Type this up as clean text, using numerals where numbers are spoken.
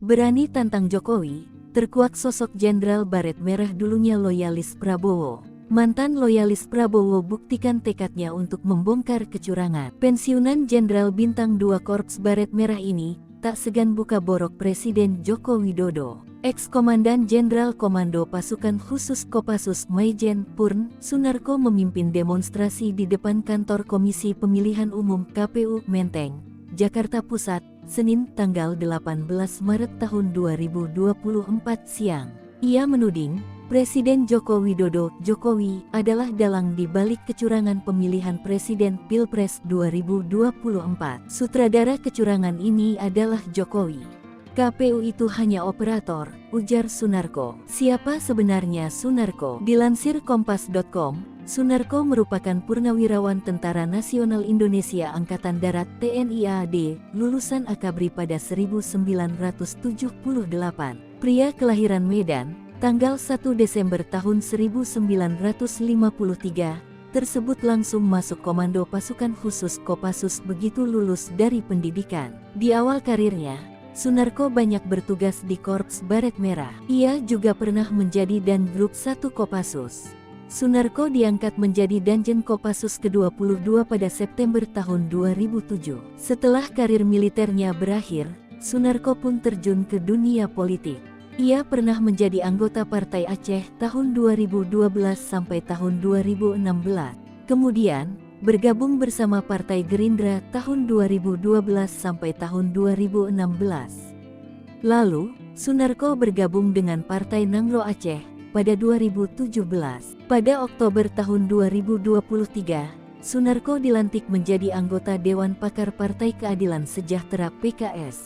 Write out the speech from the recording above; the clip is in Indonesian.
Berani tantang Jokowi, terkuak sosok Jenderal Baret Merah dulunya loyalis Prabowo. Mantan loyalis Prabowo buktikan tekadnya untuk membongkar kecurangan. Pensiunan Jenderal Bintang 2 Korps Baret Merah ini tak segan buka borok Presiden Joko Widodo. Ex-Komandan Jenderal Komando Pasukan Khusus Kopassus Maijen Purn Sunarko memimpin demonstrasi di depan kantor Komisi Pemilihan Umum KPU Menteng, Jakarta Pusat, Senin tanggal 18 Maret tahun 2024 siang. Ia menuding Presiden Joko Widodo Jokowi adalah dalang di balik kecurangan pemilihan Presiden Pilpres 2024. Sutradara kecurangan ini adalah Jokowi. KPU itu hanya operator, ujar Sunarko. Siapa sebenarnya Sunarko? Dilansir Kompas.com, Sunarko merupakan purnawirawan Tentara Nasional Indonesia Angkatan Darat TNI AD, lulusan Akabri pada 1978. Pria kelahiran Medan, tanggal 1 Desember tahun 1953, tersebut langsung masuk Komando Pasukan Khusus Kopassus begitu lulus dari pendidikan. Di awal karirnya, Sunarko banyak bertugas di Korps Baret Merah. Ia juga pernah menjadi Dan Grup 1 Kopassus. Sunarko diangkat menjadi Danjen Kopassus ke-22 pada September tahun 2007. Setelah karir militernya berakhir, Sunarko pun terjun ke dunia politik. Ia pernah menjadi anggota Partai Aceh tahun 2012 sampai tahun 2016. Kemudian, bergabung bersama Partai Gerindra tahun 2012 sampai tahun 2016. Lalu, Sunarko bergabung dengan Partai Nangro Aceh pada 2017. Pada Oktober tahun 2023, Sunarko dilantik menjadi anggota Dewan Pakar Partai Keadilan Sejahtera (PKS).